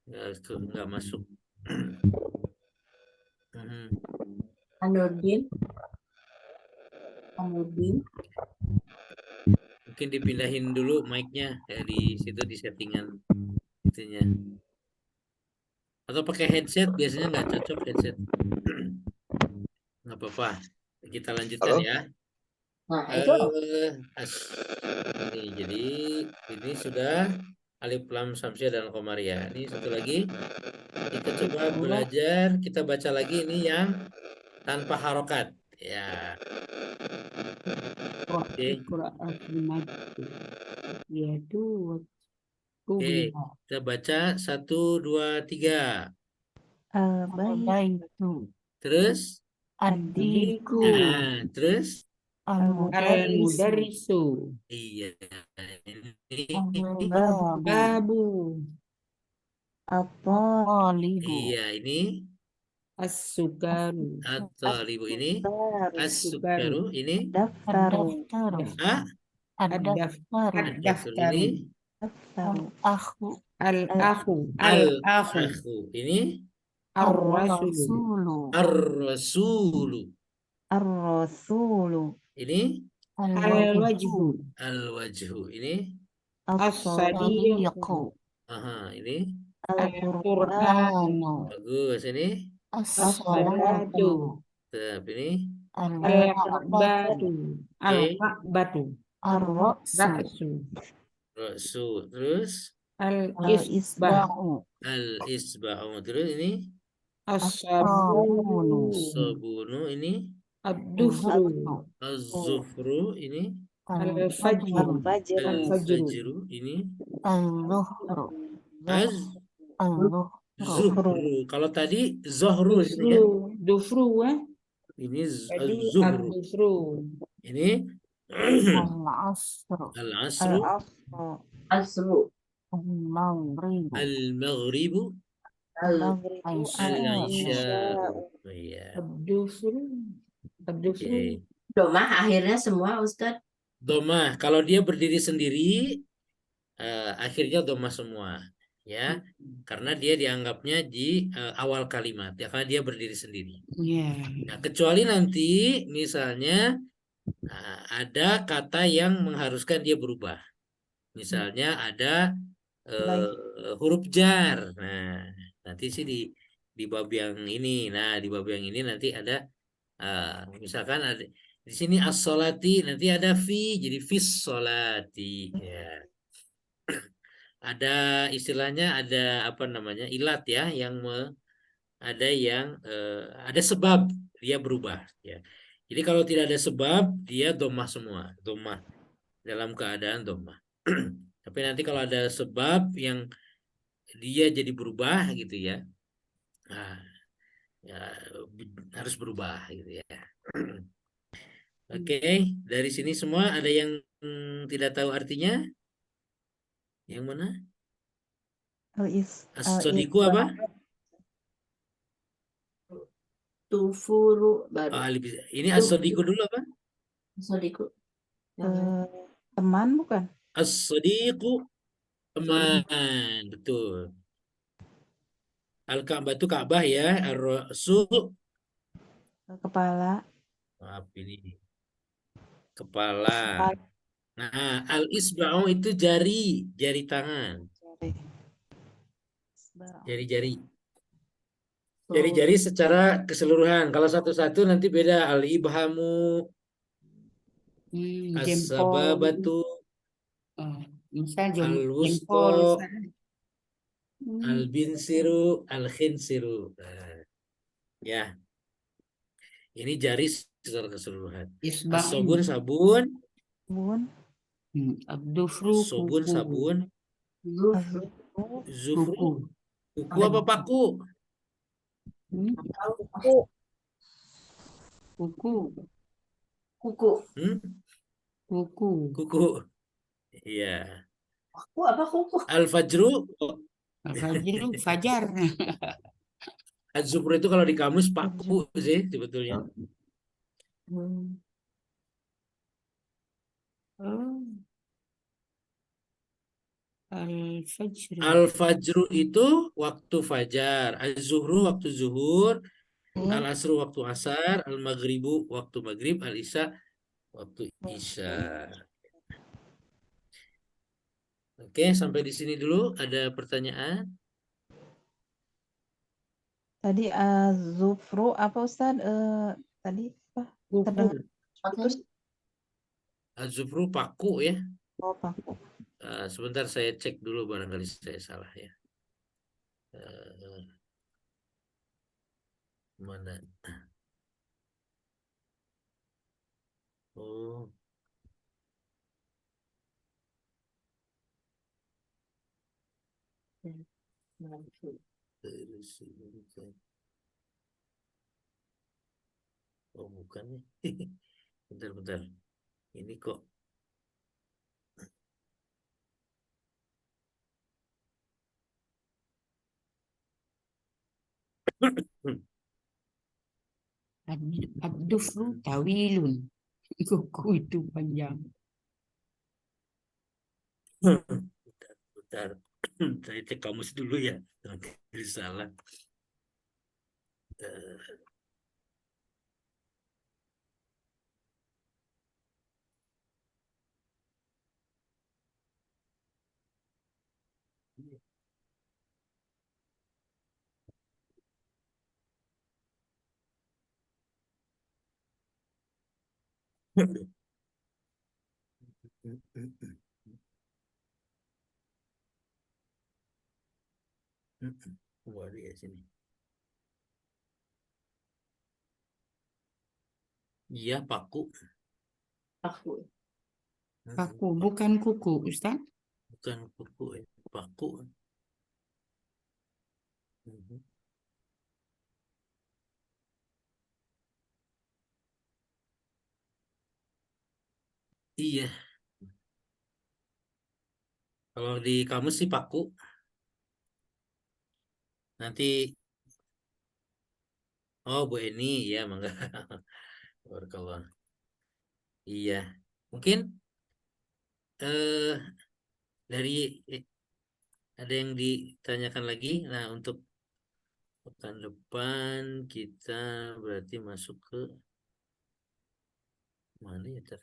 Nggak masuk. Anurdin. Mungkin dipindahin dulu mic-nya ya, di situ di settingan itunya. Atau pakai headset, biasanya nggak cocok headset. Nggak apa-apa. Kita lanjutkan ya. Nah, itu Ini jadi ini sudah alif lam samsiah dan qamariyah. Ini satu lagi kita coba belajar, kita baca lagi ini yang tanpa harokat ya. Oke. Yaitu Oke, kita baca 1, 2, 3. Al-Baitu. Terus Adiku, terus al-mudarrisu, iya ini babu, At-Talibu. iya ini as-sukaru, at-talibu ini as-sukaru ini Daftaru. ad-daftaru, betul ini Daftaru. al-akhu, ini ar-rasulu, ar-rasulu Ar-Rasulu. ini al-wajhu, al-wajhu ini as-sadiqu, ini al-qur'anu, bagus ini as-salatu, tetap ini al-ka'batu, al-ka'batu, Ar-Ra'su. rasu terus al-isba'u, al-isba'u terus ini as-sabunu, sabunu ini ad-dufru, az-zufru ini al-fajru, Al-Fajr. al-fajru ini al-zuhru, az-zuhru. Kalau tadi zohru ini ya. dufru, Ini tadi az-zuhru. ad-dufru, Ini al-asru, al-asru, Al-Asru. asru. al-maghribu, al-maghribu, Al-Maghribu. al-isya'u. Iya. ad-dufru, Oke. Domah akhirnya semua Ustadz. Domah, kalau dia berdiri sendiri, akhirnya domah semua, ya, karena dia dianggapnya di awal kalimat, ya, karena dia berdiri sendiri. Nah, kecuali nanti, misalnya ada kata yang mengharuskan dia berubah, misalnya ada huruf jar. Nah, nanti sih di bab yang ini, di bab yang ini nanti ada, misalkan ada di sini as-sholati, nanti ada fi, jadi fis sholati ya. Ada istilahnya, ada apa namanya, ilat ya, yang ada yang ada sebab dia berubah ya. Jadi kalau tidak ada sebab dia domah semua, domah dalam keadaan domah. Tapi nanti kalau ada sebab yang dia jadi berubah gitu ya, ya harus berubah gitu ya. Oke, dari sini semua ada yang tidak tahu artinya? Yang mana? As-sadiqu apa? Tufuru baru. Ini as-sadiqu dulu apa? As-sadiqu. Teman bukan? As-sadiqu teman, betul. Al-Ka'bah itu Ka'bah ya, ar-ra'su Kepala. maaf ini kepala. Nah, al-isba'u itu jari tangan. Jari-jari. Jari-jari secara keseluruhan. Kalau satu-satu nanti beda. Al-ibhamu, as-sababatu, misal al-wusto, Al-binsiru, al-khinsiru. Nah, ya, ini jari secara keseluruhan. As-sobun Isba'in. sabun, Bun. Abdufru sobun kuku. sabun, Azufru. zufru Kuku. kuku apa paku? Hmm, Kuku. Kuku. Kuku. Kuku. Kuku. Iya. Kuku apa kuku? Al-fajru, Fajru, fajar. az-zufru itu kalau di kamus paku sih sebetulnya. Oh. Al-fajr. Al-fajru itu waktu fajar, az-zuhru waktu zuhur, al-asru waktu asar, al-maghribu waktu maghrib, al-isya waktu isya. Oke, sampai di sini dulu. Ada pertanyaan? Tadi azufru apa Ustaz? Tadi apa? Kuku. Terdengar putus. Az-zufru paku ya. Oh, paku. Sebentar saya cek dulu barangkali saya salah ya. Mana? Oh. Oh, bukan nih. Bentar. Ini kok. Ad-dufru tawilun. Kuku itu panjang. Bentar. Saya cek kamus dulu ya. Nanti salah. Waduh ya sini. Iya, paku. Paku. Paku, bukan kuku, Ustaz. Bukan kuku, paku. Iya. Kalau di kamus sih paku. Nanti, oh Bu Eni, ya mangga. Barakallah. Iya, mungkin dari ada yang ditanyakan lagi. Nah, untuk pekan depan kita berarti masuk ke mana ya?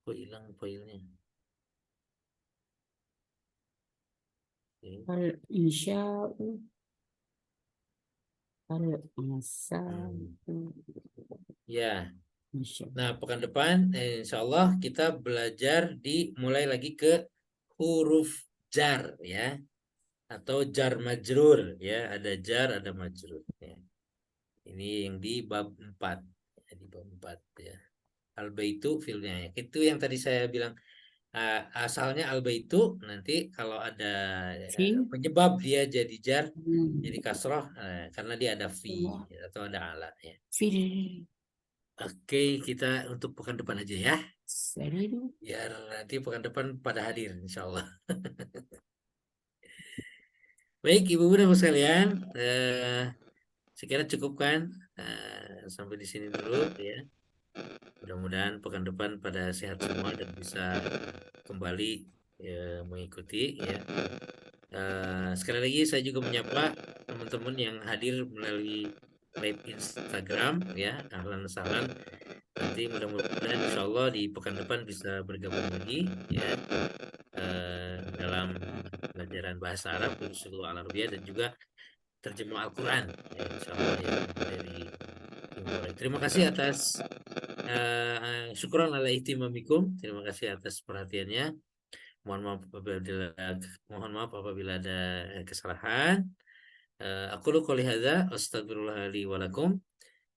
Kok hilang filenya? Al-insya'u. Al-asal. Ya. Nah, pekan depan insya Allah kita belajar mulai lagi ke huruf jar ya, atau jar majrur ya, ada jar ada majrur ya. Ini yang di bab 4 ya, di bab 4 ya. Al-baitu filnya ya. Itu yang tadi saya bilang asalnya al-baitu, nanti kalau ada penyebab dia jadi jar, jadi kasroh karena dia ada fi atau ada ala ya. Fil. Oke, kita untuk pekan depan aja ya. Biar nanti pekan depan pada hadir, insya Allah. Baik, Ibu-ibu dan Bapak sekalian, sekiranya cukup kan sampai di sini dulu ya. Mudah-mudahan pekan depan pada sehat semua dan bisa kembali mengikuti ya. Sekali lagi saya juga menyapa teman-teman yang hadir melalui live Instagram ya, ahlan sahlan. Nanti mudah-mudahan insya Allah di pekan depan bisa bergabung lagi ya dalam pelajaran bahasa Arab khusus Al-Arabiyah dan juga terjemah Al-Quran ya, insya Allah ya, dari Timur. Terima kasih atas syukran ala ihtimamikum. Terima kasih atas perhatiannya. Mohon maaf apabila ada kesalahan. Aku qouli hadza astagfirullah li wa lakum.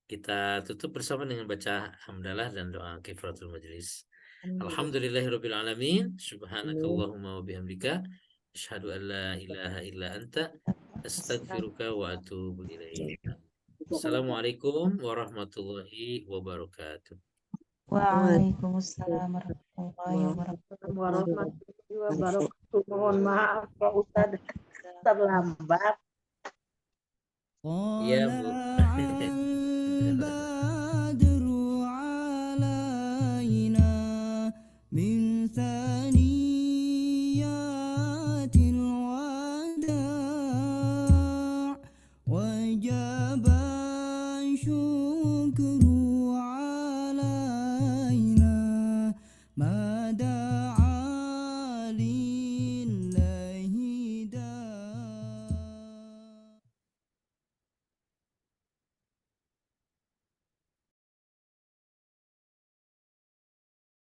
Kita tutup bersama dengan baca hamdalah dan doa kifaratul majlis. Alhamdulillahirabbil alamin. Subhanakallahumma wa bihamdika asyhadu an la ilaha illa anta astaghfiruka wa atubu ilaik. Assalamualaikum warahmatullahi wabarakatuh. Waalaikumsalam warahmatullahi wabarakatuh. Warahmatullahi wabarakatuh. Mohon maaf Pak Ustadz terlambat. Iya, Bu.